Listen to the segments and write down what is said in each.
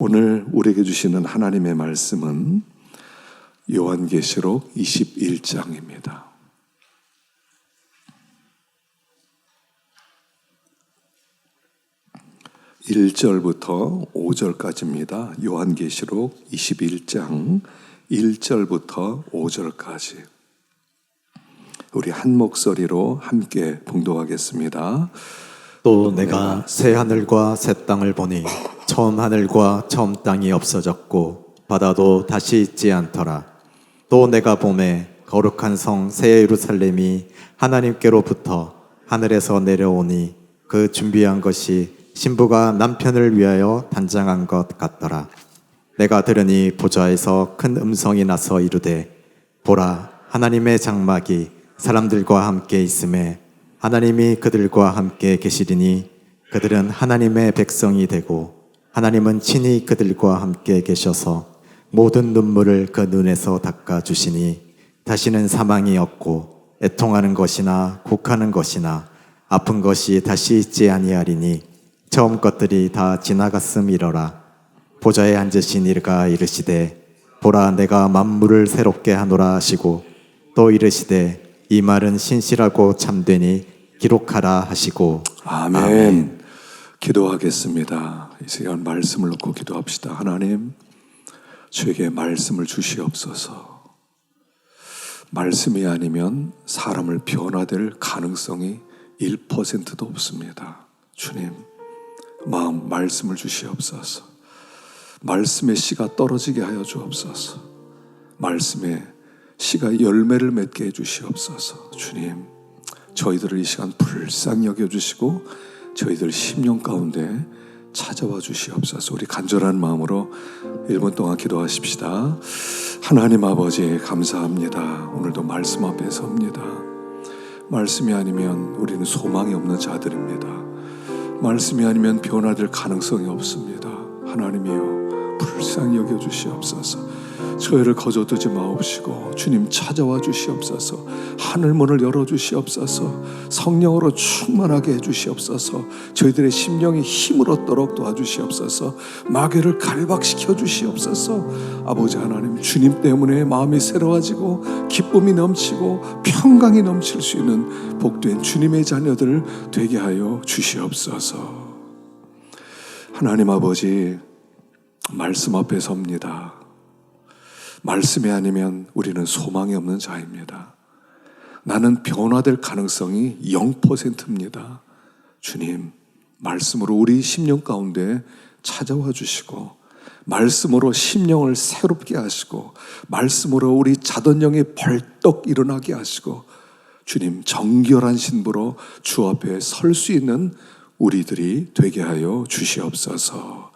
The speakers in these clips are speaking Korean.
오늘 우리에게 주시는 하나님의 말씀은 요한계시록 21장입니다. 1절부터 5절까지입니다. 요한계시록 21장 1절부터 5절까지 우리 한 목소리로 함께 봉독하겠습니다. 또 내가 새 하늘과 새 땅을 보니 처음 하늘과 처음 땅이 없어졌고 바다도 다시 있지 않더라. 또 내가 보매 거룩한 성 새 예루살렘이 하나님께로부터 하늘에서 내려오니 그 준비한 것이 신부가 남편을 위하여 단장한 것 같더라. 내가 들으니 보좌에서 큰 음성이 나서 이르되 보라, 하나님의 장막이 사람들과 함께 있음에 하나님이 그들과 함께 계시리니 그들은 하나님의 백성이 되고 하나님은 친히 그들과 함께 계셔서 모든 눈물을 그 눈에서 닦아주시니 다시는 사망이 없고 애통하는 것이나 곡하는 것이나 아픈 것이 다시 있지 아니하리니 처음 것들이 다 지나갔음이러라. 보좌에 앉으신 이가 이르시되 보라, 내가 만물을 새롭게 하노라 하시고 또 이르시되 이 말은 신실하고 참되니 기록하라 하시고. 아멘. 기도하겠습니다. 이 시간 말씀을 놓고 기도합시다. 하나님, 저에게 말씀을 주시옵소서. 말씀이 아니면 사람을 변화될 가능성이 1%도 없습니다. 주님, 말씀을 주시옵소서. 말씀의 씨가 떨어지게 하여 주옵소서. 말씀의 씨가 열매를 맺게 해 주시옵소서. 주님, 저희들을 이 시간 불쌍히 여겨주시고 저희들 심령 가운데 찾아와 주시옵소서. 우리 간절한 마음으로 1분 동안 기도하십시다. 하나님 아버지, 감사합니다. 오늘도 말씀 앞에 섭니다. 말씀이 아니면 우리는 소망이 없는 자들입니다. 말씀이 아니면 변화될 가능성이 없습니다. 하나님이여, 불쌍히 여겨주시옵소서. 저희를 거저두지 마옵시고 주님 찾아와 주시옵소서. 하늘문을 열어주시옵소서. 성령으로 충만하게 해주시옵소서. 저희들의 심령이 힘을 얻도록 도와주시옵소서. 마귀를 갈박시켜 주시옵소서. 아버지 하나님, 주님 때문에 마음이 새로워지고 기쁨이 넘치고 평강이 넘칠 수 있는 복된 주님의 자녀들 되게 하여 주시옵소서. 하나님 아버지, 말씀 앞에 섭니다. 말씀이 아니면 우리는 소망이 없는 자입니다. 나는 변화될 가능성이 0%입니다. 주님, 말씀으로 우리 심령 가운데 찾아와 주시고 말씀으로 심령을 새롭게 하시고 말씀으로 우리 자던령이 벌떡 일어나게 하시고 주님, 정결한 신부로 주 앞에 설 수 있는 우리들이 되게 하여 주시옵소서.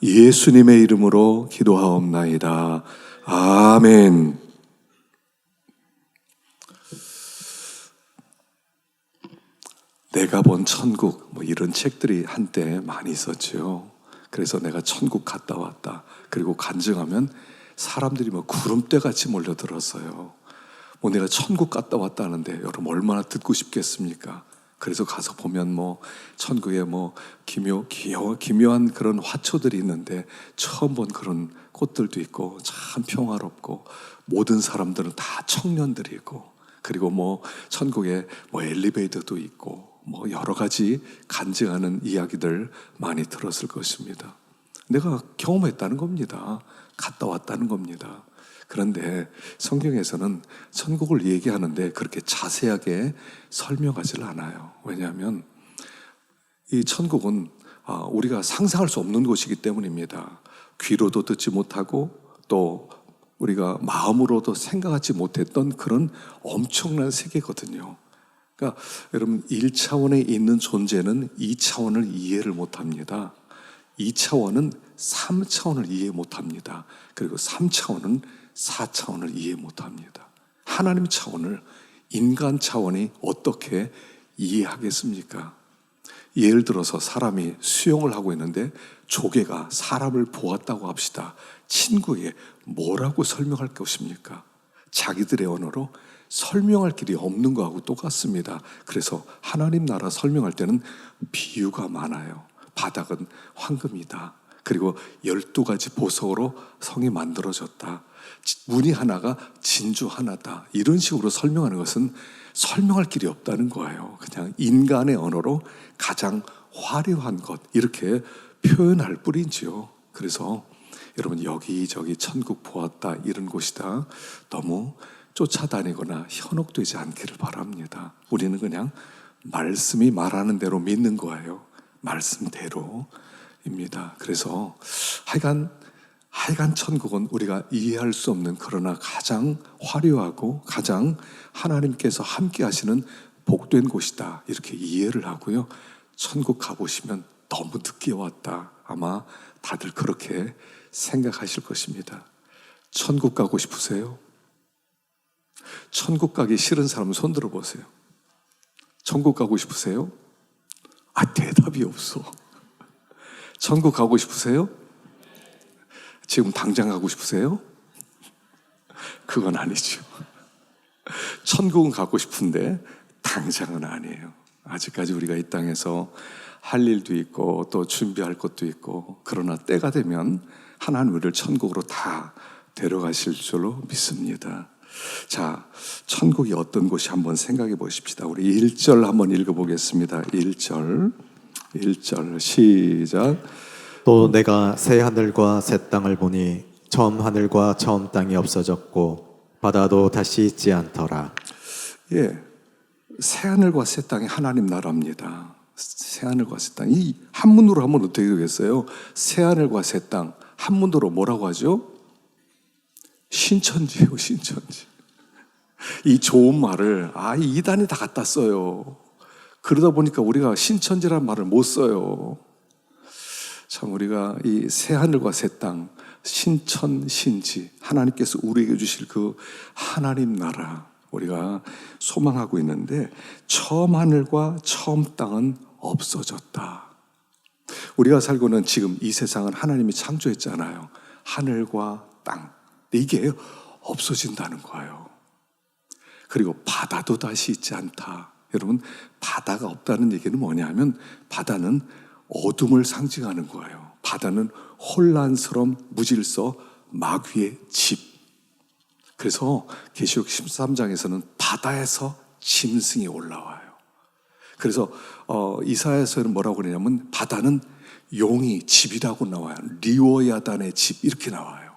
예수님의 이름으로 기도하옵나이다. 아멘. 내가 본 천국, 이런 책들이 한때 많이 있었죠. 그래서 내가 천국 갔다 왔다. 그리고 간증하면 사람들이 구름대 같이 몰려들었어요. 내가 천국 갔다 왔다 하는데 여러분 얼마나 듣고 싶겠습니까? 그래서 가서 보면 천국에 기묘한 그런 화초들이 있는데 처음 본 그런 꽃들도 있고 참 평화롭고 모든 사람들은 다 청년들이고 그리고 천국에 엘리베이터도 있고 여러 가지 간증하는 이야기들 많이 들었을 것입니다. 내가 경험했다는 겁니다. 갔다 왔다는 겁니다. 그런데 성경에서는 천국을 얘기하는데 그렇게 자세하게 설명하지 않아요. 왜냐하면 이 천국은 우리가 상상할 수 없는 곳이기 때문입니다. 귀로도 듣지 못하고 또 우리가 마음으로도 생각하지 못했던 그런 엄청난 세계거든요. 그러니까 여러분, 1차원에 있는 존재는 2차원을 이해를 못합니다. 2차원은 3차원을 이해 못합니다. 그리고 3차원은 4차원을 이해 못합니다. 하나님 차원을 인간 차원이 어떻게 이해하겠습니까? 예를 들어서 사람이 수영을 하고 있는데 조개가 사람을 보았다고 합시다. 친구에게 뭐라고 설명할 것입니까? 자기들의 언어로 설명할 길이 없는 거하고 똑같습니다. 그래서 하나님 나라 설명할 때는 비유가 많아요. 바닥은 황금이다. 그리고 12가지 보석으로 성이 만들어졌다. 문이 하나가 진주 하나다. 이런 식으로 설명하는 것은 설명할 길이 없다는 거예요. 그냥 인간의 언어로 가장 화려한 것 이렇게 표현할 뿐이지요. 그래서 여러분 여기저기 천국 보았다 이런 곳이다 너무 쫓아다니거나 현혹되지 않기를 바랍니다. 우리는 그냥 말씀이 말하는 대로 믿는 거예요. 말씀대로입니다. 그래서 하여간 천국은 우리가 이해할 수 없는 그러나 가장 화려하고 가장 하나님께서 함께 하시는 복된 곳이다 이렇게 이해를 하고요. 천국 가보시면 너무 늦게 왔다. 아마 다들 그렇게 생각하실 것입니다. 천국 가고 싶으세요? 천국 가기 싫은 사람 손 들어보세요. 천국 가고 싶으세요? 대답이 없어. 천국 가고 싶으세요? 지금 당장 가고 싶으세요? 그건 아니죠. 천국은 가고 싶은데 당장은 아니에요. 아직까지 우리가 이 땅에서 할 일도 있고 또 준비할 것도 있고 그러나 때가 되면 하나님 우리를 천국으로 다 데려가실 줄로 믿습니다. 자, 천국이 어떤 곳이 한번 생각해 보십시다. 우리 1절 한번 읽어보겠습니다. 1절 시작. 또 내가 새 하늘과 새 땅을 보니 처음 하늘과 처음 땅이 없어졌고 바다도 다시 있지 않더라. 예, 새 하늘과 새 땅이 하나님 나라입니다. 새 하늘과 새 땅. 이 한문으로 하면 어떻게 되겠어요? 새 하늘과 새 땅. 한문으로 뭐라고 하죠? 신천지예요, 신천지. 이 좋은 말을 이 이단이 다 갖다 써요. 그러다 보니까 우리가 신천지라는 말을 못 써요. 참 우리가 이 새 하늘과 새 땅, 신천, 신지, 하나님께서 우리에게 주실 그 하나님 나라 우리가 소망하고 있는데 처음 하늘과 처음 땅은 없어졌다. 우리가 살고는 지금 이 세상은 하나님이 창조했잖아요. 하늘과 땅. 이게 없어진다는 거예요. 그리고 바다도 다시 있지 않다. 여러분, 바다가 없다는 얘기는 뭐냐면 바다는 어둠을 상징하는 거예요. 바다는 혼란스러움, 무질서, 마귀의 집. 그래서 계시록 13장에서는 바다에서 짐승이 올라와요. 그래서 이사야서에는 뭐라고 그러냐면 바다는 용이 집이라고 나와요. 리워야단의 집 이렇게 나와요.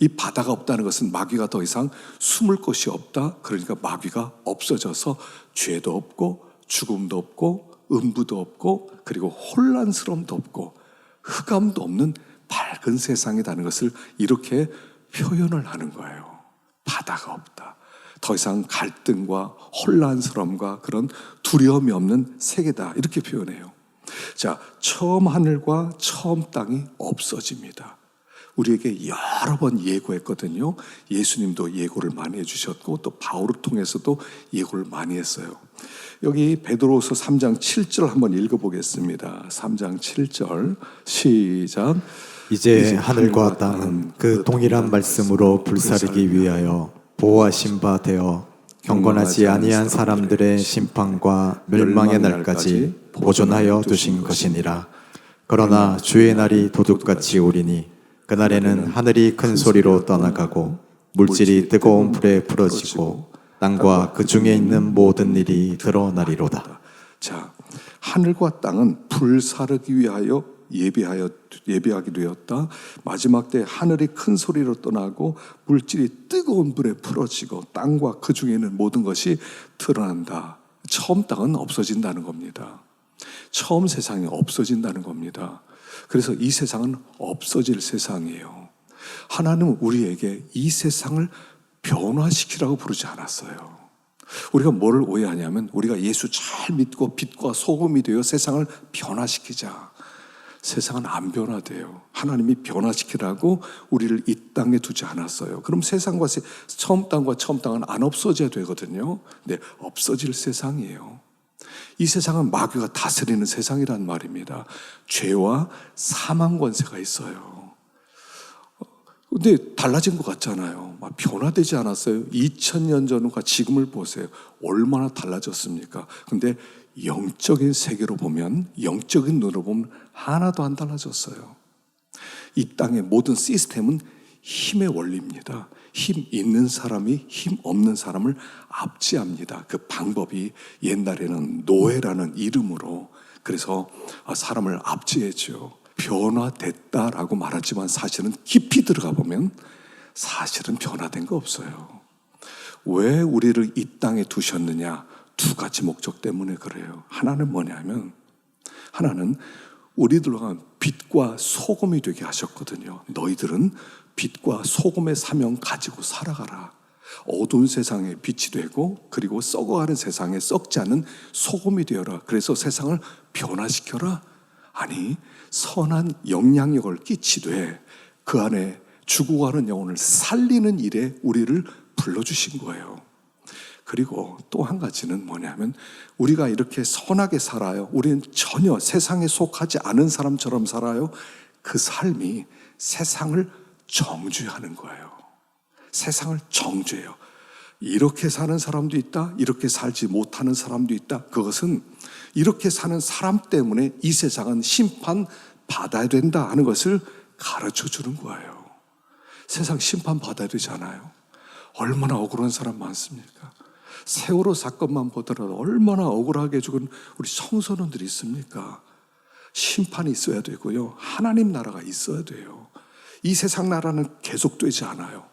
이 바다가 없다는 것은 마귀가 더 이상 숨을 곳이 없다. 그러니까 마귀가 없어져서 죄도 없고 죽음도 없고 음부도 없고 그리고 혼란스러움도 없고 흑암도 없는 밝은 세상이라는 것을 이렇게 표현을 하는 거예요. 바다가 없다. 더 이상 갈등과 혼란스러움과 그런 두려움이 없는 세계다. 이렇게 표현해요. 자, 처음 하늘과 처음 땅이 없어집니다. 우리에게 여러 번 예고했거든요. 예수님도 예고를 많이 해주셨고 또 바울을 통해서도 예고를 많이 했어요. 여기 베드로서 3장 7절 한번 읽어보겠습니다. 3장 7절 시작. 이제 하늘과 땅은 그 동일한 말씀으로 불사르기 위하여 보호하신 바 되어 경건하지 아니한 사람들의 심판과 멸망의 날까지 보존하여 두신 것이니라. 그러나 주의 날이 도둑같이 오리니 그날에는 하늘이 큰 소리로 떠나가고 물질이 뜨거운 불에 풀어지고 땅과 그 중에 있는 모든 일이 드러나리로다. 자, 하늘과 땅은 불사르기 위하여 예비하게 되었다. 마지막 때 하늘이 큰 소리로 떠나고 물질이 뜨거운 불에 풀어지고 땅과 그 중에 있는 모든 것이 드러난다. 처음 땅은 없어진다는 겁니다. 처음 세상이 없어진다는 겁니다. 그래서 이 세상은 없어질 세상이에요. 하나님은 우리에게 이 세상을 변화시키라고 부르지 않았어요. 우리가 뭐를 오해하냐면 우리가 예수 잘 믿고 빛과 소금이 되어 세상을 변화시키자. 세상은 안 변화돼요. 하나님이 변화시키라고 우리를 이 땅에 두지 않았어요. 그럼 세상과 처음 땅과 처음 땅은 안 없어져야 되거든요. 근데 없어질 세상이에요. 이 세상은 마귀가 다스리는 세상이란 말입니다. 죄와 사망 권세가 있어요. 근데 달라진 것 같잖아요. 변화되지 않았어요. 2000년 전과 지금을 보세요. 얼마나 달라졌습니까? 근데 영적인 세계로 보면, 영적인 눈으로 보면 하나도 안 달라졌어요. 이 땅의 모든 시스템은 힘의 원리입니다. 힘 있는 사람이 힘 없는 사람을 압제합니다. 그 방법이 옛날에는 노예라는 이름으로 그래서 사람을 압제했죠. 변화됐다라고 말하지만 사실은 깊이 들어가 보면 사실은 변화된 거 없어요. 왜 우리를 이 땅에 두셨느냐? 두 가지 목적 때문에 그래요. 하나는 뭐냐면 하나는 우리들과 빛과 소금이 되게 하셨거든요. 너희들은 빛과 소금의 사명 가지고 살아가라. 어두운 세상에 빛이 되고 그리고 썩어가는 세상에 썩지 않는 소금이 되어라. 그래서 세상을 변화시켜라. 아니 선한 영향력을 끼치되 그 안에 죽어가는 영혼을 살리는 일에 우리를 불러주신 거예요. 그리고 또 한 가지는 뭐냐면 우리가 이렇게 선하게 살아요. 우리는 전혀 세상에 속하지 않은 사람처럼 살아요. 그 삶이 세상을 정죄하는 거예요. 세상을 정죄해요. 이렇게 사는 사람도 있다. 이렇게 살지 못하는 사람도 있다. 그것은 이렇게 사는 사람 때문에 이 세상은 심판받아야 된다 하는 것을 가르쳐 주는 거예요. 세상 심판받아야 되잖아요. 얼마나 억울한 사람 많습니까? 세월호 사건만 보더라도 얼마나 억울하게 죽은 우리 청소년들이 있습니까? 심판이 있어야 되고요. 하나님 나라가 있어야 돼요. 이 세상 나라는 계속되지 않아요.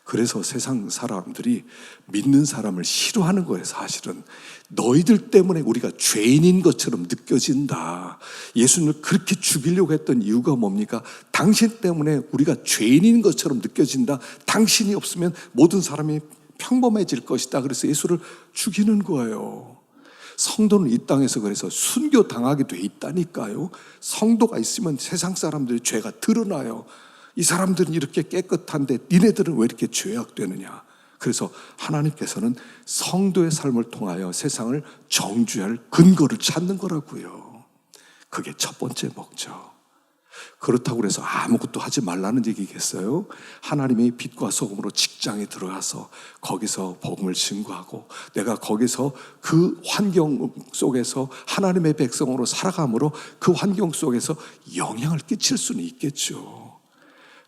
그래서 세상 사람들이 믿는 사람을 싫어하는 거예요. 사실은 너희들 때문에 우리가 죄인인 것처럼 느껴진다. 예수님을 그렇게 죽이려고 했던 이유가 뭡니까? 당신 때문에 우리가 죄인인 것처럼 느껴진다. 당신이 없으면 모든 사람이 평범해질 것이다. 그래서 예수를 죽이는 거예요. 성도는 이 땅에서 그래서 순교당하게 돼 있다니까요. 성도가 있으면 세상 사람들의 죄가 드러나요. 이 사람들은 이렇게 깨끗한데 니네들은 왜 이렇게 죄악되느냐. 그래서 하나님께서는 성도의 삶을 통하여 세상을 정죄할 근거를 찾는 거라고요. 그게 첫 번째 목적. 그렇다고 해서 아무것도 하지 말라는 얘기겠어요? 하나님이 빛과 소금으로 직장에 들어가서 거기서 복음을 증거하고 내가 거기서 그 환경 속에서 하나님의 백성으로 살아감으로 그 환경 속에서 영향을 끼칠 수는 있겠죠.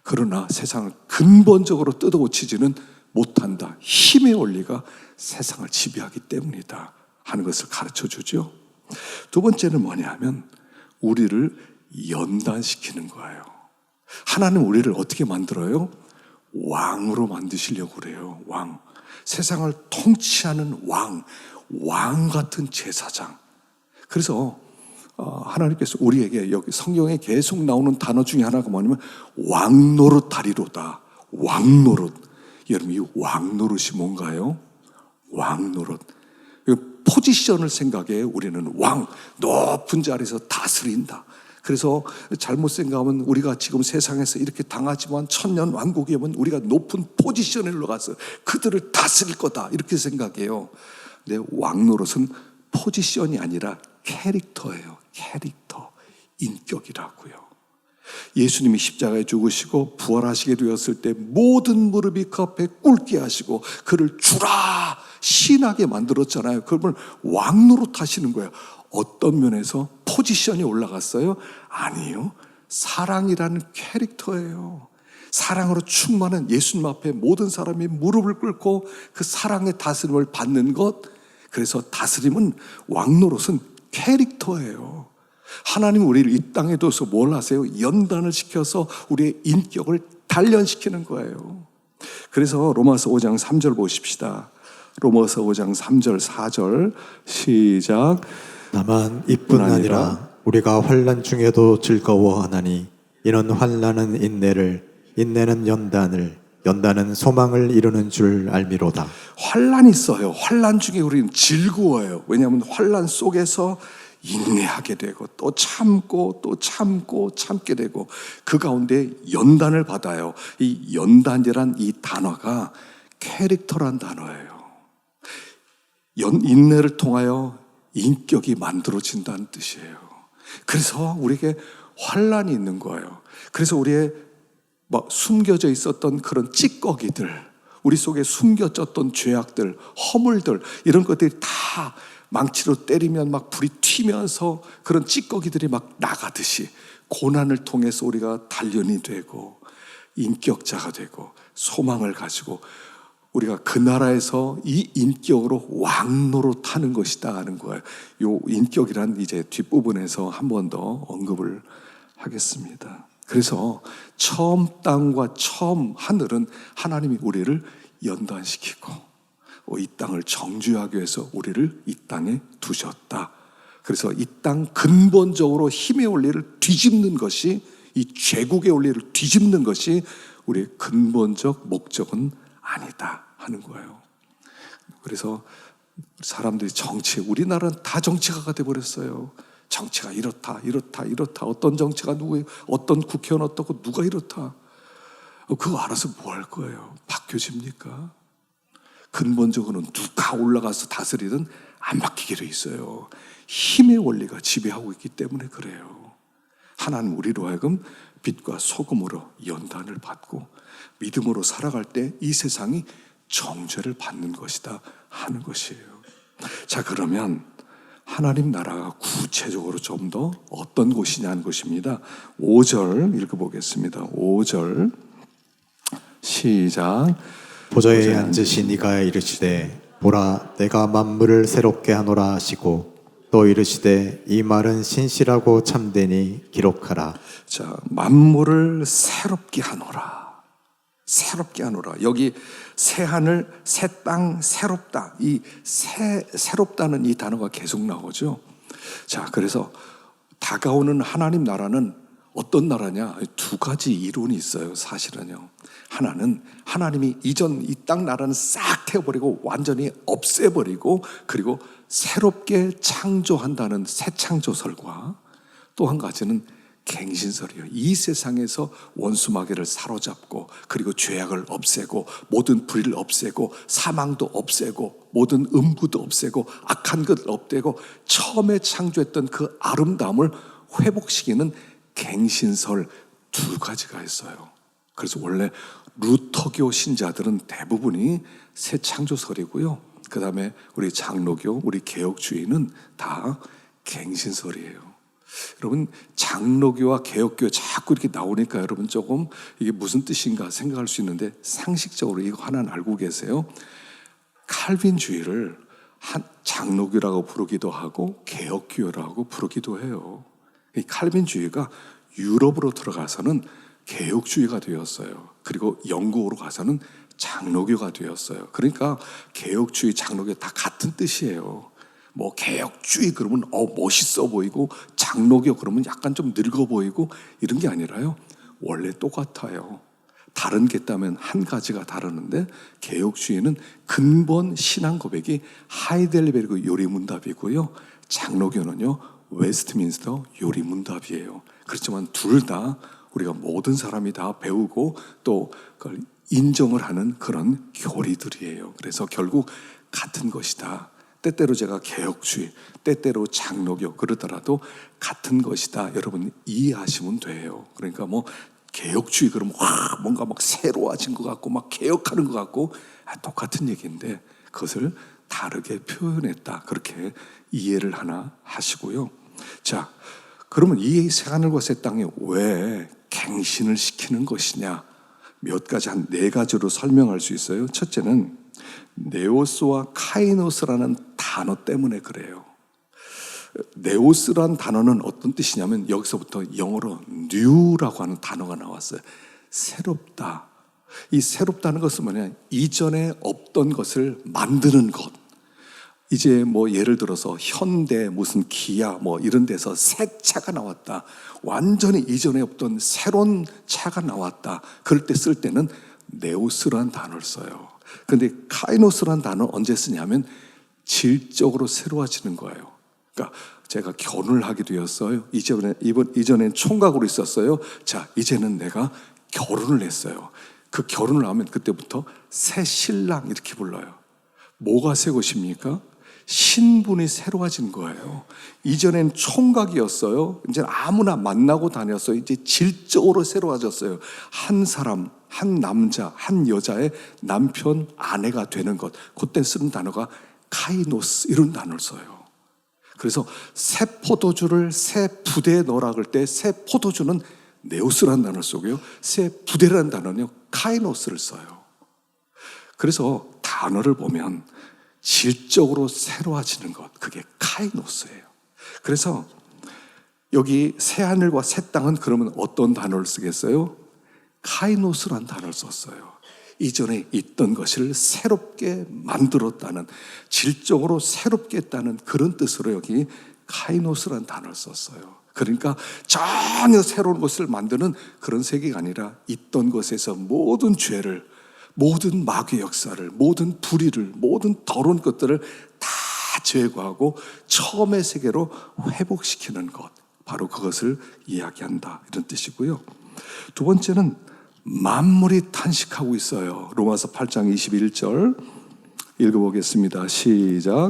그러나 세상을 근본적으로 뜯어고치지는 못한다. 힘의 원리가 세상을 지배하기 때문이다 하는 것을 가르쳐 주죠. 두 번째는 뭐냐면 우리를 연단시키는 거예요. 하나님 우리를 어떻게 만들어요? 왕으로 만드시려고 그래요. 왕. 세상을 통치하는 왕. 왕 같은 제사장. 그래서 하나님께서 우리에게 여기 성경에 계속 나오는 단어 중에 하나가 뭐냐면 왕노릇하리로다. 왕노릇. 여러분 이 왕노릇이 뭔가요? 왕노릇. 포지션을 생각해 우리는 왕. 높은 자리에서 다스린다. 그래서 잘못 생각하면 우리가 지금 세상에서 이렇게 당하지만 천년 왕국에 오면 우리가 높은 포지션에 올라가서 그들을 다스릴 거다 이렇게 생각해요. 근데 왕노릇은 포지션이 아니라 캐릭터예요. 캐릭터, 인격이라고요. 예수님이 십자가에 죽으시고 부활하시게 되었을 때 모든 무릎이 그 앞에 꿇게 하시고 그를 주라 신하게 만들었잖아요. 그걸 왕노릇 하시는 거예요. 어떤 면에서 포지션이 올라갔어요? 아니요. 사랑이라는 캐릭터예요. 사랑으로 충만한 예수님 앞에 모든 사람이 무릎을 꿇고 그 사랑의 다스림을 받는 것. 그래서 다스림은 왕노릇은 캐릭터예요. 하나님 우리를 이 땅에 둬서 뭘 하세요? 연단을 시켜서 우리의 인격을 단련시키는 거예요. 그래서 로마서 5장 3절 보십시다. 로마서 5장 3절 4절 시작. 다만 이뿐 아니라 우리가 환난 중에도 즐거워하나니 이는 환난은 인내를 인내는 연단을 연단은 소망을 이루는 줄 알미로다. 환난이 있어요. 환난 중에 우리는 즐거워요. 왜냐하면 환난 속에서 인내하게 되고 또 참고 또 참고 참게 되고 그 가운데 연단을 받아요. 이 연단이란 이 단어가 캐릭터란 단어예요. 인내를 통하여 인격이 만들어진다는 뜻이에요. 그래서 우리에게 환난이 있는 거예요. 그래서 우리의 숨겨져 있었던 그런 찌꺼기들, 우리 속에 숨겨졌던 죄악들, 허물들 이런 것들이 다 망치로 때리면 막 불이 튀면서 그런 찌꺼기들이 막 나가듯이 고난을 통해서 우리가 단련이 되고 인격자가 되고 소망을 가지고 우리가 그 나라에서 이 인격으로 왕노로 타는 것이다 하는 거예요. 요 인격이란 이제 뒷부분에서 한 번 더 언급을 하겠습니다. 그래서 처음 땅과 처음 하늘은 하나님이 우리를 연단시키고 이 땅을 정죄하기 위해서 우리를 이 땅에 두셨다. 그래서 이 땅 근본적으로 힘의 원리를 뒤집는 것이, 이 죄국의 원리를 뒤집는 것이 우리의 근본적 목적은 아니다 하는 거예요. 그래서 사람들이 우리나라는 다 정치가가 돼버렸어요. 정치가 이렇다 어떤 정치가 누구예요, 어떤 국회의원 어떻고 누가 이렇다. 그거 알아서 뭐 할 거예요? 바뀌어집니까? 근본적으로는 누가 올라가서 다스리든 안 바뀌게 돼 있어요. 힘의 원리가 지배하고 있기 때문에 그래요. 하나님 우리로 하여금 빛과 소금으로 연단을 받고 믿음으로 살아갈 때 이 세상이 정죄를 받는 것이다 하는 것이에요. 자, 그러면 하나님 나라가 구체적으로 좀 더 어떤 곳이냐는 것입니다. 5절 읽어보겠습니다. 5절 시작. 보좌에 앉으신 이가 이르시되 보라 내가 만물을 새롭게 하노라 하시고 또 이르시되 이 말은 신실하고 참되니 기록하라. 자, 만물을 새롭게 하노라. 새롭게 하노라. 여기 새 하늘, 새 땅, 새롭다. 이 새롭다는 이 단어가 계속 나오죠. 자, 그래서 다가오는 하나님 나라는 어떤 나라냐? 두 가지 이론이 있어요, 사실은요. 하나는 하나님이 이전 이 땅 나라는 싹 태워버리고 완전히 없애버리고 그리고 새롭게 창조한다는 새 창조설과, 또 한 가지는 갱신설이에요. 이 세상에서 원수마귀를 사로잡고 그리고 죄악을 없애고 모든 불의를 없애고 사망도 없애고 모든 음부도 없애고 악한 것을 없애고 처음에 창조했던 그 아름다움을 회복시키는 갱신설 두 가지가 있어요. 그래서 원래 루터교 신자들은 대부분이 새 창조설이고요. 그 다음에 우리 장로교, 우리 개혁주의는 다 갱신설이에요. 여러분, 장로교와 개혁교 자꾸 이렇게 나오니까 여러분 조금 이게 무슨 뜻인가 생각할 수 있는데, 상식적으로 이거 하나는 알고 계세요? 칼빈주의를 장로교라고 부르기도 하고 개혁교라고 부르기도 해요. 이 칼빈주의가 유럽으로 들어가서는 개혁주의가 되었어요. 그리고 영국으로 가서는 장로교가 되었어요. 그러니까 개혁주의, 장로교 다 같은 뜻이에요. 뭐 개혁주의 그러면 멋있어 보이고 장로교 그러면 약간 좀 늙어 보이고 이런 게 아니라요. 원래 똑같아요. 다른 게 있다면 한 가지가 다르는데, 개혁주의는 근본 신앙 고백이 하이델베르그 요리문답이고요. 장로교는요 웨스트민스터 요리문답이에요. 그렇지만 둘 다 우리가 모든 사람이 다 배우고 또 그걸 인정을 하는 그런 교리들이에요. 그래서 결국 같은 것이다. 때때로 제가 개혁주의, 때때로 장로교 그러더라도 같은 것이다. 여러분 이해하시면 돼요. 그러니까 뭐 개혁주의 그러면 뭔가 막 새로워진 것 같고 막 개혁하는 것 같고 똑같은 얘기인데 그것을 다르게 표현했다. 그렇게 이해를 하나 하시고요. 자, 그러면 이 새하늘과 새 땅에 왜 갱신을 시키는 것이냐? 몇 가지, 한 네 가지로 설명할 수 있어요. 첫째는 네오스와 카이노스라는 단어 때문에 그래요. 네오스라는 단어는 어떤 뜻이냐면 여기서부터 영어로 new라고 하는 단어가 나왔어요. 새롭다. 이 새롭다는 것은 뭐냐? 이전에 없던 것을 만드는 것. 이제 뭐 예를 들어서 현대 무슨 기아 뭐 이런 데서 새 차가 나왔다. 완전히 이전에 없던 새로운 차가 나왔다. 그럴 때 쓸 때는 네오스라는 단어를 써요. 근데 카이노스라는 단어는 언제 쓰냐면 질적으로 새로워지는 거예요. 그러니까 제가 결혼을 하게 되었어요. 이전엔 총각으로 있었어요. 자, 이제는 내가 결혼을 했어요. 그 결혼을 하면 그때부터 새 신랑 이렇게 불러요. 뭐가 새 것입니까? 신분이 새로워진 거예요. 이전엔 총각이었어요. 이제 아무나 만나고 다녔어요. 이제 질적으로 새로워졌어요. 한 사람, 한 남자, 한 여자의 남편, 아내가 되는 것. 그때 쓰는 단어가 카이노스 이런 단어를 써요. 그래서 새 포도주를 새 부대에 넣으라 그럴 때 새 포도주는 네오스라는 단어를 쓰고요. 새 부대라는 단어는요, 카이노스를 써요. 그래서 단어를 보면 질적으로 새로워지는 것, 그게 카이노스예요. 그래서 여기 새 하늘과 새 땅은 그러면 어떤 단어를 쓰겠어요? 카이노스라는 단어를 썼어요. 이전에 있던 것을 새롭게 만들었다는, 질적으로 새롭게 했다는 그런 뜻으로 여기 카이노스라는 단어를 썼어요. 그러니까 전혀 새로운 것을 만드는 그런 세계가 아니라 있던 것에서 모든 죄를, 모든 마귀의 역사를, 모든 불의를, 모든 더러운 것들을 다 제거하고 처음의 세계로 회복시키는 것, 바로 그것을 이야기한다, 이런 뜻이고요. 두 번째는 만물이 탄식하고 있어요. 로마서 8장 21절 읽어보겠습니다. 시작.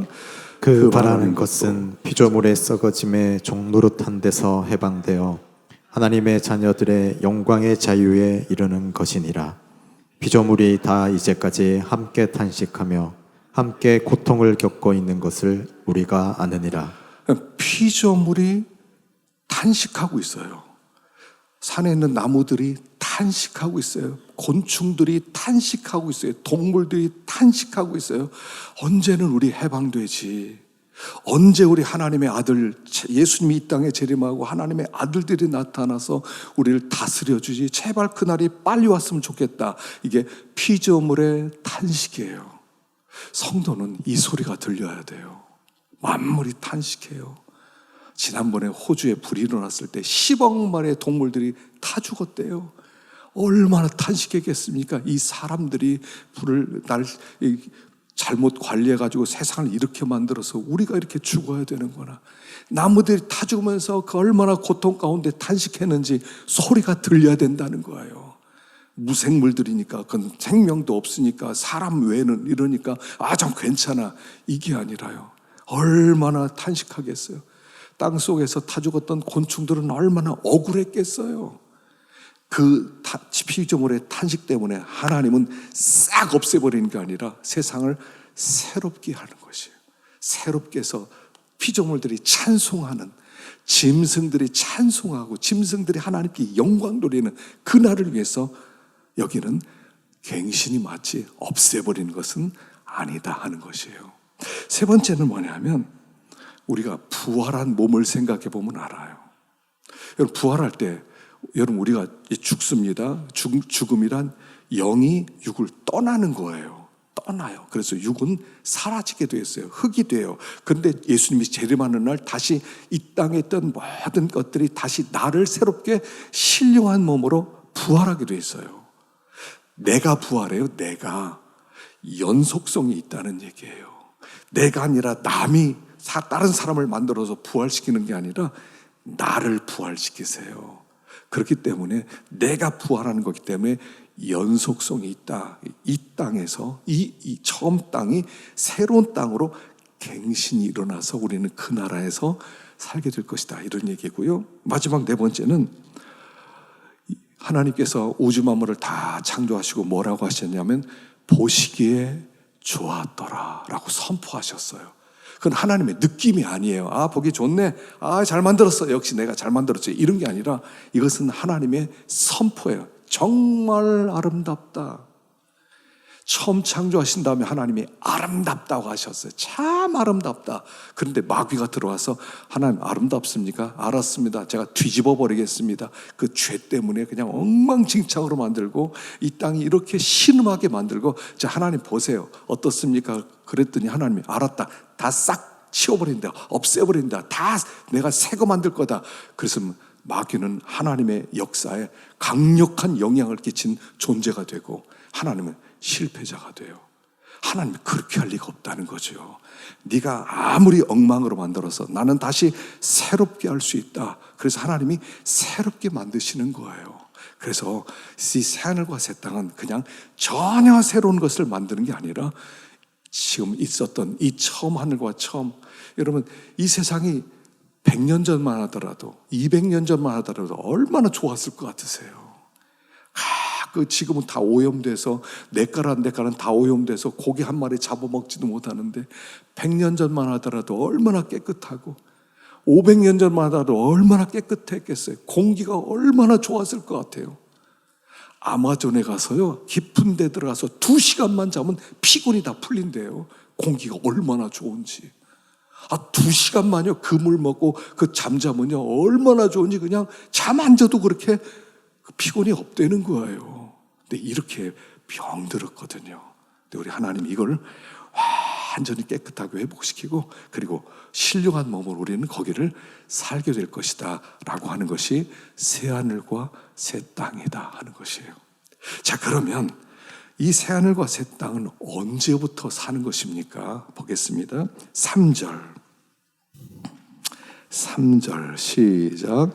그 바라는 것은 피조물의 썩어짐의 종노릇한 데서 해방되어 하나님의 자녀들의 영광의 자유에 이르는 것이니라. 피조물이 다 이제까지 함께 탄식하며 함께 고통을 겪고 있는 것을 우리가 아느니라. 피조물이 탄식하고 있어요. 산에 있는 나무들이 탄식하고 있어요. 곤충들이 탄식하고 있어요. 동물들이 탄식하고 있어요. 언제는 우리 해방되지? 언제 우리 하나님의 아들 예수님이 이 땅에 재림하고 하나님의 아들들이 나타나서 우리를 다스려 주지? 제발 그날이 빨리 왔으면 좋겠다. 이게 피조물의 탄식이에요. 성도는 이 소리가 들려야 돼요. 만물이 탄식해요. 지난번에 호주에 불이 일어났을 때 10억 마리의 동물들이 다 죽었대요. 얼마나 탄식했겠습니까? 이 사람들이 불을 잘못 관리해가지고 세상을 이렇게 만들어서 우리가 이렇게 죽어야 되는구나. 나무들이 타 죽으면서 그 얼마나 고통 가운데 탄식했는지 소리가 들려야 된다는 거예요. 무생물들이니까, 그건 생명도 없으니까, 사람 외에는 이러니까 좀 괜찮아, 이게 아니라요. 얼마나 탄식하겠어요. 땅 속에서 타 죽었던 곤충들은 얼마나 억울했겠어요. 그 피조물의 탄식 때문에 하나님은 싹 없애버리는 게 아니라 세상을 새롭게 하는 것이에요. 새롭게 해서 피조물들이 찬송하는, 짐승들이 찬송하고 짐승들이 하나님께 영광 돌리는 그날을 위해서 여기는 갱신이 마치 없애버리는 것은 아니다 하는 것이에요. 세 번째는 뭐냐면 우리가 부활한 몸을 생각해 보면 알아요. 여러분, 부활할 때 여러분 우리가 죽습니다. 죽음이란 영이 육을 떠나는 거예요. 떠나요. 그래서 육은 사라지게 되었어요. 흙이 돼요. 그런데 예수님이 재림하는 날 다시 이 땅에 있던 모든 것들이 다시 나를 새롭게 신령한 몸으로 부활하게 돼 있어요. 내가 부활해요. 내가 연속성이 있다는 얘기예요. 내가 아니라 남이 다른 사람을 만들어서 부활시키는 게 아니라 나를 부활시키세요. 그렇기 때문에 내가 부활하는 거기 때문에 연속성이 있다. 이 땅에서 이 처음 땅이 새로운 땅으로 갱신이 일어나서 우리는 그 나라에서 살게 될 것이다, 이런 얘기고요. 마지막 네 번째는 하나님께서 우주 만물을 다 창조하시고 뭐라고 하셨냐면 보시기에 좋았더라 라고 선포하셨어요. 그건 하나님의 느낌이 아니에요. 보기 좋네. 잘 만들었어. 역시 내가 잘 만들었지. 이런 게 아니라 이것은 하나님의 선포예요. 정말 아름답다. 처음 창조하신 다음에 하나님이 아름답다고 하셨어요. 참 아름답다. 그런데 마귀가 들어와서 하나님 아름답습니까? 알았습니다. 제가 뒤집어 버리겠습니다. 그 죄 때문에 그냥 엉망진창으로 만들고 이 땅이 이렇게 신음하게 만들고, 자, 하나님 보세요. 어떻습니까? 그랬더니 하나님이 알았다. 다 싹 치워버린다. 없애버린다. 다 내가 새 거 만들 거다. 그래서 마귀는 하나님의 역사에 강력한 영향을 끼친 존재가 되고 하나님은 실패자가 돼요. 하나님이 그렇게 할 리가 없다는 거죠. 네가 아무리 엉망으로 만들어서 나는 다시 새롭게 할 수 있다. 그래서 하나님이 새롭게 만드시는 거예요. 그래서 이 새하늘과 새 땅은 그냥 전혀 새로운 것을 만드는 게 아니라 지금 있었던 이 처음 하늘과 처음, 여러분 이 세상이 100년 전만 하더라도 200년 전만 하더라도 얼마나 좋았을 것 같으세요? 지금은 다 오염돼서 내 까란 다 오염돼서 고기 한 마리 잡아먹지도 못하는데 100년 전만 하더라도 얼마나 깨끗하고 500년 전만 하더라도 얼마나 깨끗했겠어요. 공기가 얼마나 좋았을 것 같아요. 아마존에 가서요, 깊은 데 들어가서 2시간만 자면 피곤이 다 풀린대요. 공기가 얼마나 좋은지. 2시간만요 그 물 먹고 그 잠자면요 얼마나 좋은지 그냥 잠 안 자도 그렇게 피곤이 없대는 거예요. 근데 이렇게 병들었거든요. 근데 우리 하나님 이걸 완전히 깨끗하게 회복시키고 그리고 신령한 몸을 우리는 거기를 살게 될 것이다 라고 하는 것이 새하늘과 새 땅이다 하는 것이에요. 자, 그러면 이 새하늘과 새 땅은 언제부터 사는 것입니까? 보겠습니다. 3절 시작.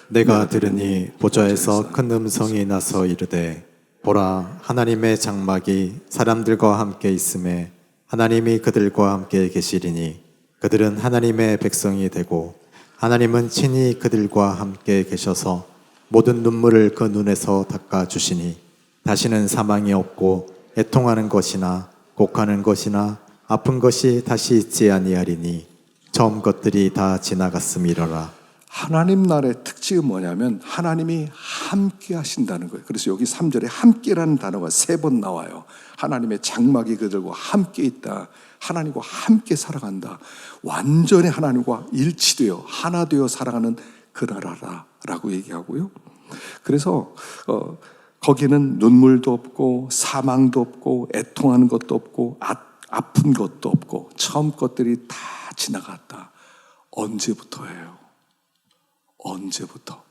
내가 들으니 보좌에서 큰 음성이 나서 이르되 보라 하나님의 장막이 사람들과 함께 있음에 하나님이 그들과 함께 계시리니 그들은 하나님의 백성이 되고 하나님은 친히 그들과 함께 계셔서 모든 눈물을 그 눈에서 닦아주시니 다시는 사망이 없고 애통하는 것이나 곡하는 것이나 아픈 것이 다시 있지 아니하리니 처음 것들이 다 지나갔음이로라. 하나님 나라의 특징은 뭐냐면 하나님이 함께 하신다는 거예요. 그래서 여기 3절에 함께라는 단어가 3번 나와요. 하나님의 장막이 그들과 함께 있다. 하나님과 함께 살아간다. 완전히 하나님과 일치되어 하나 되어 살아가는 그 나라라고 얘기하고요. 그래서 거기는 눈물도 없고 사망도 없고 애통하는 것도 없고 아픈 것도 없고 처음 것들이 다 지나갔다. 언제부터예요? 언제부터?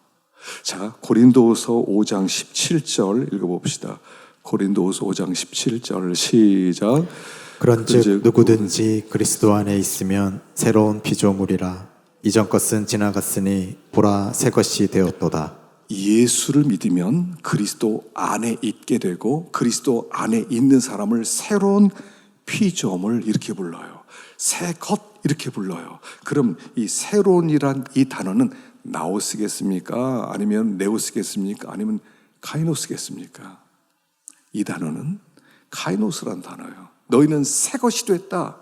자, 고린도후서 5장 17절 읽어봅시다. 고린도후서 5장 17절 시작. 그런즉 누구든지 그리스도 안에 있으면 새로운 피조물이라. 이전 것은 지나갔으니 보라 새 것이 되었도다. 예수를 믿으면 그리스도 안에 있게 되고 그리스도 안에 있는 사람을 새로운 피조물 이렇게 불러요. 새 것 이렇게 불러요. 그럼 이 새로운이란 이 단어는 나오스겠습니까? 아니면 네오스겠습니까? 아니면 카이노스겠습니까? 이 단어는 카이노스란 단어예요. 너희는 새 것이 됐다.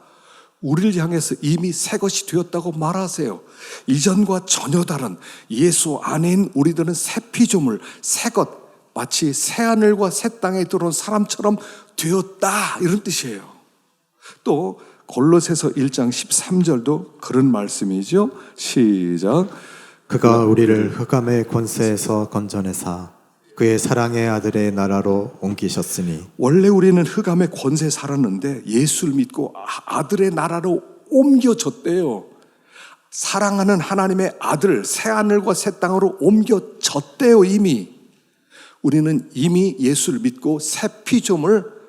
우리를 향해서 이미 새 것이 되었다고 말하세요. 이전과 전혀 다른 예수 안에인 우리들은 새 피조물, 새 것, 마치 새 하늘과 새 땅에 들어온 사람처럼 되었다 이런 뜻이에요. 또 골로새서 1장 13절도 그런 말씀이죠. 시작. 그가 우리를 흑암의 권세에서 건져내사 그의 사랑의 아들의 나라로 옮기셨으니. 원래 우리는 흑암의 권세에 살았는데 예수를 믿고 아들의 나라로 옮겨졌대요. 사랑하는 하나님의 아들 새하늘과 새 땅으로 옮겨졌대요. 이미 우리는 이미 예수를 믿고 새 피조물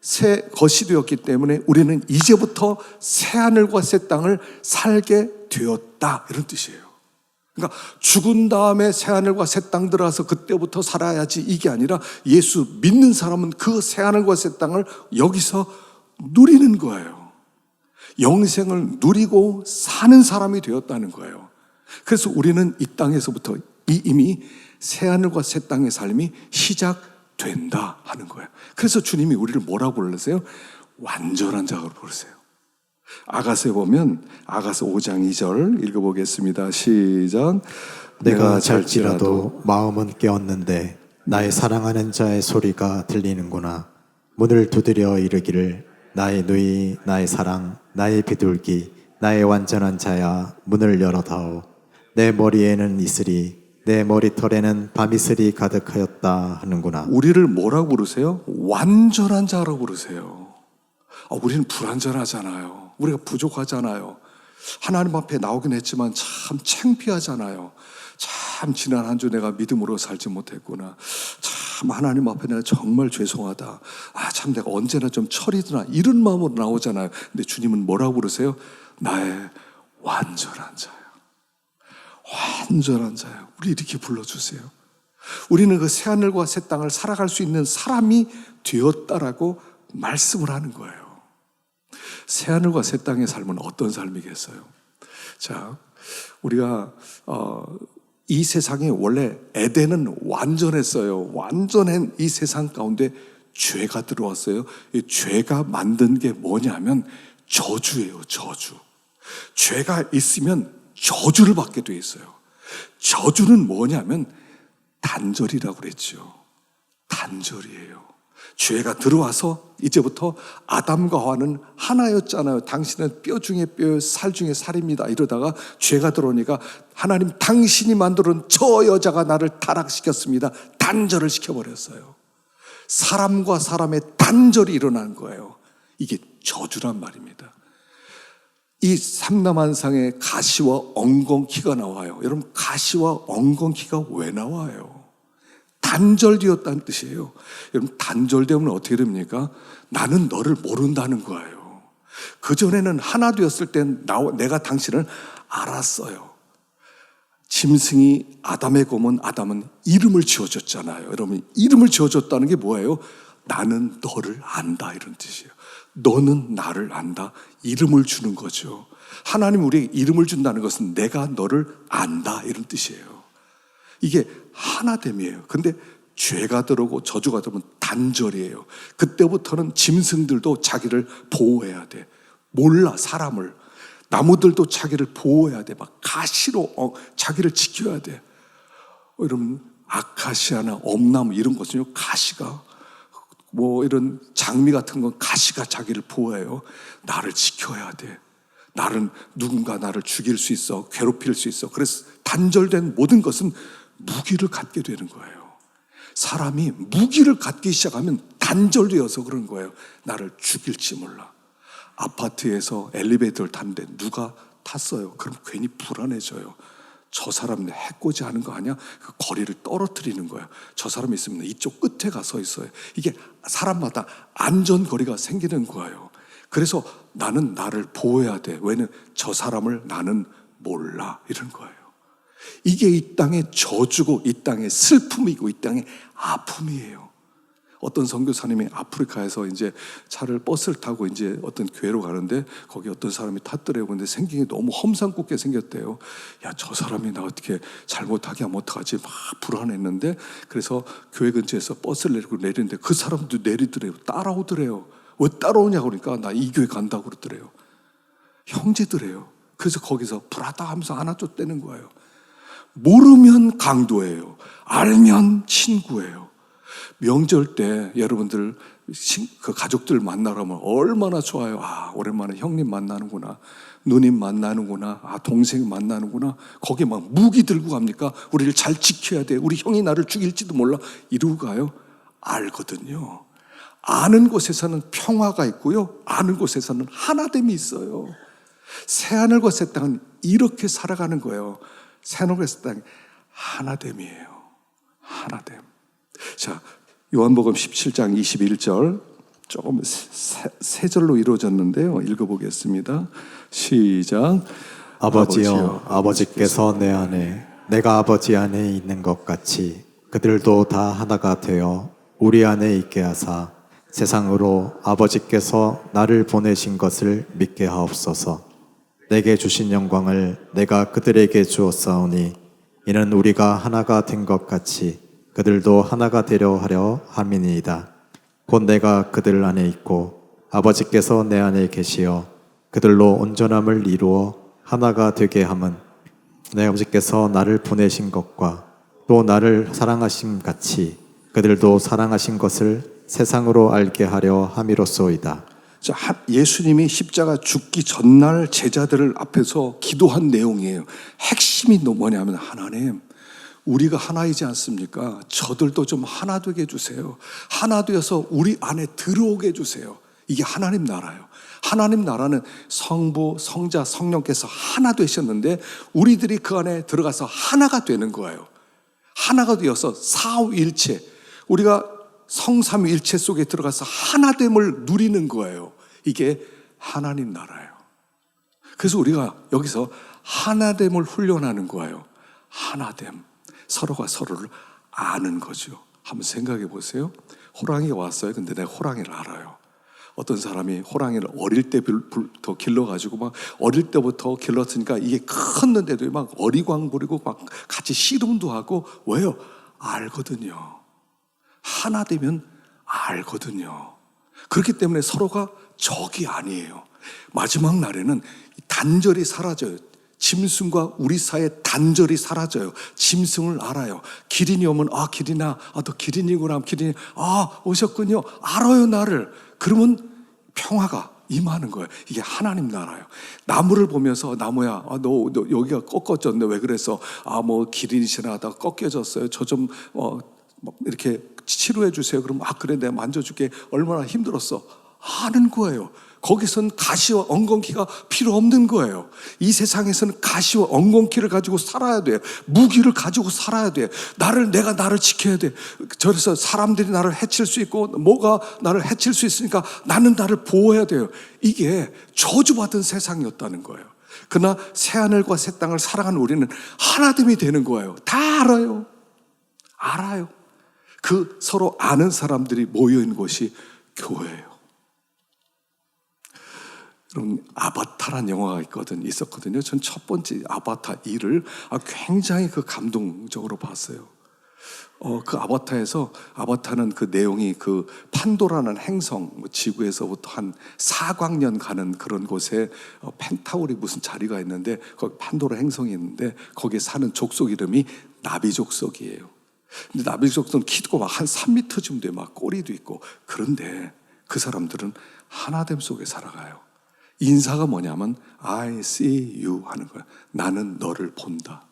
새 것이 되었기 때문에 우리는 이제부터 새하늘과 새 땅을 살게 되었다 이런 뜻이에요. 그러니까 죽은 다음에 새하늘과 새 땅 들어가서 그때부터 살아야지 이게 아니라 예수 믿는 사람은 그 새하늘과 새 땅을 여기서 누리는 거예요. 영생을 누리고 사는 사람이 되었다는 거예요. 그래서 우리는 이 땅에서부터 이미 새하늘과 새 땅의 삶이 시작된다 하는 거예요. 그래서 주님이 우리를 뭐라고 부르세요? 완전한 자로 부르세요. 아가서에 보면 아가서 5장 2절 읽어보겠습니다. 시작. 내가 잘지라도 마음은 깨었는데 나의 사랑하는 자의 소리가 들리는구나. 문을 두드려 이르기를 나의 누이 나의 사랑 나의 비둘기 나의 완전한 자야 문을 열어다오. 내 머리에는 이슬이 내 머리털에는 밤이슬이 가득하였다 하는구나. 우리를 뭐라고 부르세요? 완전한 자라고 부르세요. 우리는 불완전하잖아요. 우리가 부족하잖아요. 하나님 앞에 나오긴 했지만 참 창피하잖아요. 참 지난 한 주 내가 믿음으로 살지 못했구나. 참 하나님 앞에 내가 정말 죄송하다. 참 내가 언제나 좀 철이드나 이런 마음으로 나오잖아요. 근데 주님은 뭐라고 부르세요? 나의 완전한 자야. 완전한 자야. 우리 이렇게 불러주세요. 우리는 그 새하늘과 새 땅을 살아갈 수 있는 사람이 되었다라고 말씀을 하는 거예요. 새하늘과 새 땅의 삶은 어떤 삶이겠어요? 자, 우리가 이 세상에 원래 에덴은 완전했어요. 완전한 이 세상 가운데 죄가 들어왔어요. 이 죄가 만든 게 뭐냐면 저주예요. 저주. 죄가 있으면 저주를 받게 돼 있어요. 저주는 뭐냐면 단절이라고 그랬죠. 단절이에요. 죄가 들어와서 이제부터 아담과 하와는 하나였잖아요. 당신은 뼈 중에 뼈, 살 중에 살입니다. 이러다가 죄가 들어오니까 하나님 당신이 만들어놓은 저 여자가 나를 타락시켰습니다. 단절을 시켜버렸어요. 사람과 사람의 단절이 일어난 거예요. 이게 저주란 말입니다. 이 삼남한상에 가시와 엉겅퀴가 나와요. 여러분, 가시와 엉겅퀴가 왜 나와요? 단절되었다는 뜻이에요. 여러분, 단절되면 어떻게 됩니까? 나는 너를 모른다는 거예요. 그전에는 하나 되었을 땐 내가 당신을 알았어요. 짐승이 아담의 검은 아담은 이름을 지어줬잖아요. 여러분, 이름을 지어줬다는 게 뭐예요? 나는 너를 안다, 이런 뜻이에요. 너는 나를 안다. 이름을 주는 거죠. 하나님 우리에게 이름을 준다는 것은 내가 너를 안다, 이런 뜻이에요. 이게 하나됨이에요. 근데 죄가 들어오고 저주가 들어오면 단절이에요. 그때부터는 짐승들도 자기를 보호해야 돼. 몰라, 사람을. 나무들도 자기를 보호해야 돼. 막 가시로 자기를 지켜야 돼. 여러분, 아카시아나 엄나무 이런 것은요, 가시가 뭐 이런 장미 같은 건 가시가 자기를 보호해요. 나를 지켜야 돼. 누군가 나를 죽일 수 있어, 괴롭힐 수 있어. 그래서 단절된 모든 것은 무기를 갖게 되는 거예요. 사람이 무기를 갖기 시작하면 단절되어서 그런 거예요. 나를 죽일지 몰라. 아파트에서 엘리베이터를 탔는데 누가 탔어요. 그럼 괜히 불안해져요. 저 사람 해코지 하는 거 아니야? 그 거리를 떨어뜨리는 거예요. 저 사람이 있으면 이쪽 끝에 가서 있어요. 이게 사람마다 안전거리가 생기는 거예요. 그래서 나는 나를 보호해야 돼. 왜냐면 저 사람을 나는 몰라. 이런 거예요. 이게 이 땅의 저주고 이 땅의 슬픔이고 이 땅의 아픔이에요. 어떤 선교사님이 아프리카에서 이제 버스를 타고 이제 어떤 교회로 가는데 거기 어떤 사람이 탔더래요. 근데 생긴 게 너무 험상궂게 생겼대요. 야, 저 사람이 나 어떻게 잘못하게 하면 어떡하지? 막 불안했는데 그래서 교회 근처에서 버스를 내리고 내리는데 그 사람도 내리더래요. 따라오더래요. 왜 따라오냐고 그러니까 나 이 교회 간다고 그러더래요. 형제들이에요. 그래서 거기서 브라다 하면서 안아줬다는 거예요. 모르면 강도예요. 알면 친구예요. 명절 때 여러분들 그 가족들 만나라면 얼마나 좋아요. 아, 오랜만에 형님 만나는구나. 누님 만나는구나. 아, 동생 만나는구나. 거기에 막 무기 들고 갑니까? 우리를 잘 지켜야 돼. 우리 형이 나를 죽일지도 몰라. 이러고 가요? 알거든요. 아는 곳에서는 평화가 있고요. 아는 곳에서는 하나됨이 있어요. 새하늘과 새 땅은 이렇게 살아가는 거예요. 새하늘과 새 땅이 하나됨이에요. 하나됨. 자, 요한복음 17장 21절 조금 세 절로 이루어졌는데요. 읽어보겠습니다. 시작. 아버지여, 아버지께서 내 안에 내가 아버지 안에 있는 것 같이 그들도 다 하나가 되어 우리 안에 있게 하사 세상으로 아버지께서 나를 보내신 것을 믿게 하옵소서. 내게 주신 영광을 내가 그들에게 주었사오니 이는 우리가 하나가 된 것 같이 그들도 하나가 되려 하려 함이니이다. 곧 내가 그들 안에 있고 아버지께서 내 안에 계시어 그들로 온전함을 이루어 하나가 되게 함은 내 아버지께서 나를 보내신 것과 또 나를 사랑하심 같이 그들도 사랑하신 것을 세상으로 알게 하려 함이로소이다. 자, 예수님이 십자가 죽기 전날 제자들을 앞에서 기도한 내용이에요. 핵심이 뭐냐면 하나님, 우리가 하나이지 않습니까? 저들도 좀 하나 되게 해주세요. 하나 되어서 우리 안에 들어오게 해주세요. 이게 하나님 나라예요. 하나님 나라는 성부, 성자, 성령께서 하나 되셨는데 우리들이 그 안에 들어가서 하나가 되는 거예요. 하나가 되어서 사후일체, 우리가 성삼위일체 속에 들어가서 하나됨을 누리는 거예요. 이게 하나님 나라예요. 그래서 우리가 여기서 하나됨을 훈련하는 거예요. 하나됨. 서로가 서로를 아는 거죠. 한번 생각해 보세요. 호랑이가 왔어요. 근데 내가 호랑이를 알아요. 어떤 사람이 호랑이를 어릴 때부터 길러가지고 막 어릴 때부터 길렀으니까 이게 컸는데도 막 어리광 부리고 막 같이 씨름도 하고. 왜요? 알거든요. 하나 되면 알거든요. 그렇기 때문에 서로가 적이 아니에요. 마지막 날에는 단절이 사라져요. 짐승과 우리 사이에 단절이 사라져요. 짐승을 알아요. 기린이 오면 기린아, 너 기린이구나. 기린이, 오셨군요. 알아요, 나를. 그러면 평화가 임하는 거예요. 이게 하나님 나라예요. 나무를 보면서 나무야, 너 여기가 꺾어졌네. 왜 그랬어? 뭐 기린이 지나가다가 꺾여졌어요. 저 좀 이렇게 치료해 주세요. 그럼 그래, 내가 만져줄게. 얼마나 힘들었어. 하는 거예요. 거기선 가시와 엉겅퀴가 필요 없는 거예요. 이 세상에서는 가시와 엉겅퀴를 가지고 살아야 돼요. 무기를 가지고 살아야 돼요. 내가 나를 지켜야 돼. 그래서 사람들이 나를 해칠 수 있고 뭐가 나를 해칠 수 있으니까 나는 나를 보호해야 돼요. 이게 저주받은 세상이었다는 거예요. 그러나 새하늘과 새 땅을 사랑하는 우리는 하나됨이 되는 거예요. 다 알아요. 알아요. 그 서로 아는 사람들이 모여있는 곳이 교회예요. 여러분, 아바타란 영화가 있었거든요. 전 첫 번째 아바타 2를 굉장히 감동적으로 봤어요. 그 아바타는 그 내용이 그 판도라는 행성, 지구에서부터 한 4광년 가는 그런 곳에 펜타우리 무슨 자리가 있는데, 거기 판도라 행성이 있는데 거기에 사는 족속 이름이 나비 족속이에요. 근데 나비 족속은 키도 막 한 3m쯤 돼, 막 꼬리도 있고. 그런데 그 사람들은 하나됨 속에 살아가요. 인사가 뭐냐면 I see you 하는 거야. 나는 너를 본다.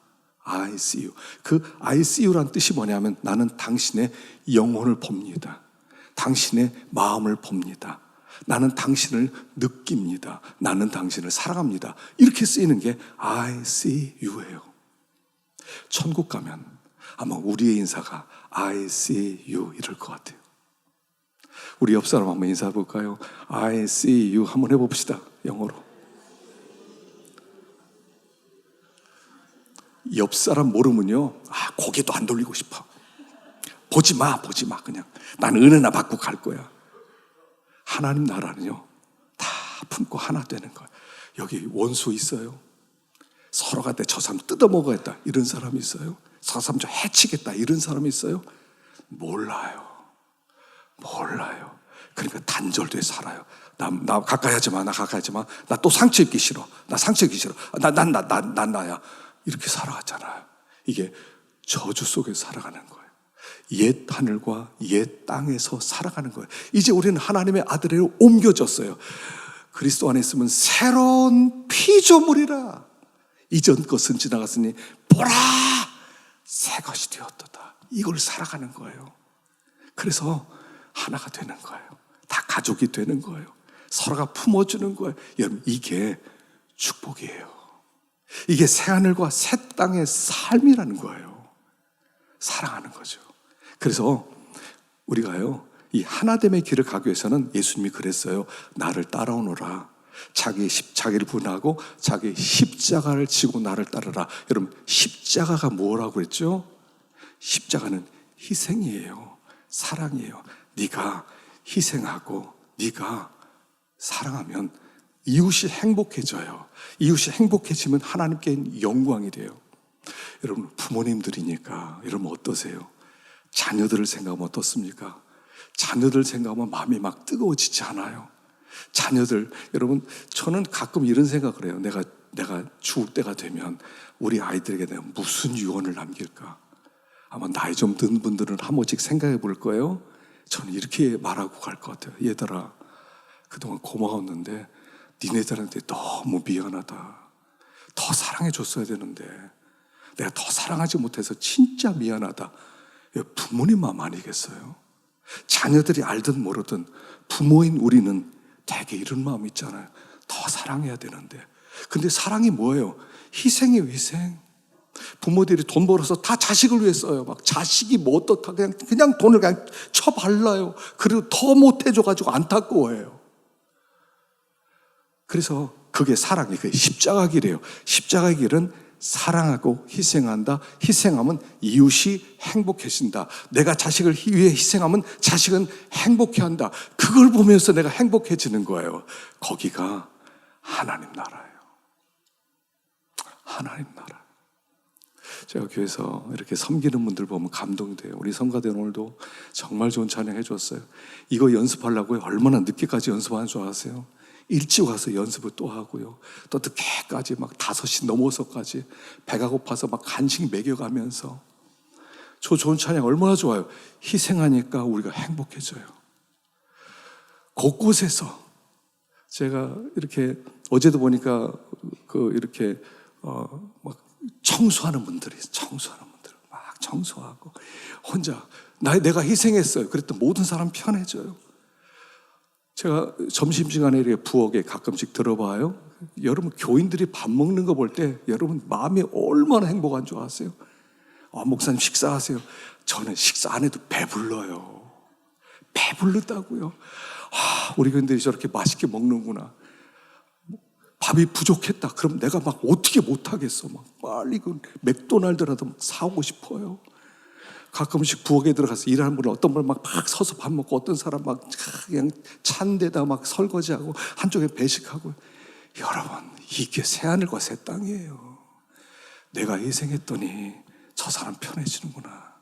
I see you. 그 I see you란 뜻이 뭐냐면 나는 당신의 영혼을 봅니다. 당신의 마음을 봅니다. 나는 당신을 느낍니다. 나는 당신을 사랑합니다. 이렇게 쓰이는 게 I see you예요. 천국 가면 아마 우리의 인사가 I see you 이럴 것 같아요. 우리 옆 사람 한번 인사해 볼까요? I see you 한번 해봅시다. 영어로. 옆 사람 모르면요, 고개도 안 돌리고 싶어. 보지 마. 그냥 난 은혜나 받고 갈 거야. 하나님 나라는요, 다 품고 하나 되는 거야. 여기 원수 있어요? 서로가 저 사람 뜯어먹어야겠다 이런 사람이 있어요? 저 사람 좀 해치겠다 이런 사람이 있어요? 몰라요. 그러니까 단절돼 살아요. 나 가까이 하지 마. 나 또 상처 입기 싫어. 나 상처 입기 싫어. 난 나야. 이렇게 살아갔잖아요. 이게 저주 속에 살아가는 거예요. 옛 하늘과 옛 땅에서 살아가는 거예요. 이제 우리는 하나님의 아들에로 옮겨졌어요. 그리스도 안에 있으면 새로운 피조물이라. 이전 것은 지나갔으니 보라, 새 것이 되었도다. 이걸 살아가는 거예요. 그래서 하나가 되는 거예요. 다 가족이 되는 거예요. 서로가 품어주는 거예요. 여러분, 이게 축복이에요. 이게 새하늘과 새 땅의 삶이라는 거예요. 사랑하는 거죠. 그래서 우리가요, 이 하나됨의 길을 가기 위해서는 예수님이 그랬어요. 나를 따라오너라. 자기를 분하고 자기 십자가를 지고 나를 따르라. 여러분, 십자가가 뭐라고 그랬죠? 십자가는 희생이에요. 사랑이에요. 네가 희생하고 네가 사랑하면 이웃이 행복해져요. 이웃이 행복해지면 하나님께 영광이 돼요. 여러분, 부모님들이니까 여러분 어떠세요? 자녀들을 생각하면 어떻습니까? 자녀들 생각하면 마음이 막 뜨거워지지 않아요? 자녀들, 여러분, 저는 가끔 이런 생각을 해요. 내가 죽을 때가 되면 우리 아이들에게 내가 무슨 유언을 남길까? 아마 나이 좀 든 분들은 한 번씩 생각해 볼 거예요. 저는 이렇게 말하고 갈 것 같아요. 얘들아, 그동안 고마웠는데 니네들한테 너무 미안하다. 더 사랑해 줬어야 되는데 내가 더 사랑하지 못해서 진짜 미안하다. 부모님 마음 아니겠어요? 자녀들이 알든 모르든 부모인 우리는 되게 이런 마음 있잖아요. 더 사랑해야 되는데. 근데 사랑이 뭐예요? 희생이에요, 희생. 부모들이 돈 벌어서 다 자식을 위해 써요. 막 자식이 뭐 어떻다 그냥 돈을 그냥 쳐발라요. 그리고 더 못해줘가지고 안타까워해요. 그래서 그게 사랑이에요. 그게 십자가 길이에요. 십자가 길은 사랑하고 희생한다. 희생하면 이웃이 행복해진다. 내가 자식을 위해 희생하면 자식은 행복해한다. 그걸 보면서 내가 행복해지는 거예요. 거기가 하나님 나라예요. 하나님 나라. 제가 교회에서 이렇게 섬기는 분들 보면 감동이 돼요. 우리 성가대 오늘도 정말 좋은 찬양 해줬어요. 이거 연습하려고 얼마나 늦게까지 연습하는 줄 아세요? 일찍 와서 연습을 또 하고요. 또 늦게까지 막 5시 넘어서까지 배가 고파서 막 간식 먹여가면서. 저 좋은 찬양 얼마나 좋아요. 희생하니까 우리가 행복해져요. 곳곳에서 제가 이렇게 어제도 보니까 이렇게 막 청소하는 분들이 막 청소하고 혼자 내가 희생했어요. 그랬더니 모든 사람 편해져요. 제가 점심시간에 이렇게 부엌에 가끔씩 들어봐요. 여러분 교인들이 밥 먹는 거 볼 때 여러분 마음이 얼마나 행복한 줄 아세요? 목사님 식사하세요. 저는 식사 안 해도 배불러요. 배불르다고요. 우리 교인들이 저렇게 맛있게 먹는구나. 밥이 부족했다. 그럼 내가 막 어떻게 못하겠어. 막 빨리 그 맥도날드라도 사오고 싶어요. 가끔씩 부엌에 들어가서 일하는 분은 어떤 분은 막 서서 밥 먹고 어떤 사람 막 그냥 찬 데다 막 설거지하고 한쪽에 배식하고. 여러분, 이게 새하늘과 새 땅이에요. 내가 희생했더니 저 사람 편해지는구나.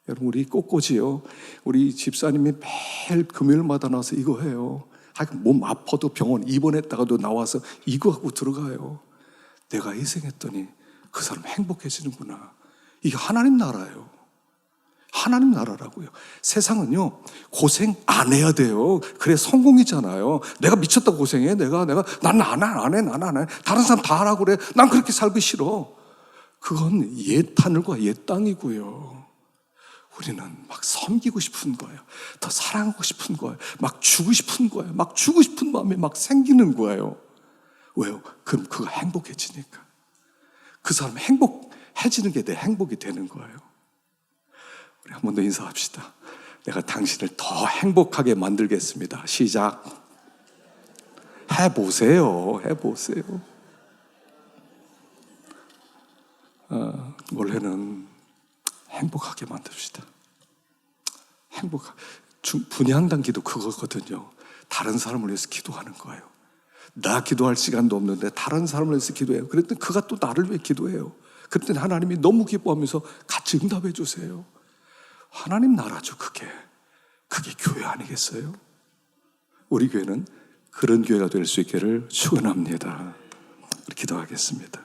여러분, 우리 꽃꽂이요. 우리 집사님이 매일 금요일마다 나와서 이거 해요. 몸 아파도 병원 입원했다가도 나와서 이거 하고 들어가요. 내가 희생했더니 그 사람 행복해지는구나. 이게 하나님 나라예요. 하나님 나라라고요. 세상은요, 고생 안 해야 돼요. 그래 성공이잖아요. 내가 미쳤다고 고생해. 나는 안 해. 다른 사람 다 하라고 그래. 난 그렇게 살기 싫어. 그건 옛 하늘과 옛 땅이고요. 우리는 막 섬기고 싶은 거예요. 더 사랑하고 싶은 거예요. 막 주고 싶은 거예요. 막 주고 싶은 마음이 막 생기는 거예요. 왜요? 그럼 그거 행복해지니까. 그 사람 행복해지는 게 내 행복이 되는 거예요. 우리 한 번 더 인사합시다. 내가 당신을 더 행복하게 만들겠습니다. 시작. 해보세요. 원래는 행복하게 만듭시다. 분향단 기도 그거거든요. 다른 사람을 위해서 기도하는 거예요. 나 기도할 시간도 없는데 다른 사람을 위해서 기도해요. 그랬더니 그가 또 나를 위해 기도해요. 그랬더니 하나님이 너무 기뻐하면서 같이 응답해 주세요. 하나님 나라죠, 그게 교회 아니겠어요? 우리 교회는 그런 교회가 될 수 있기를 축원합니다. 기도하겠습니다.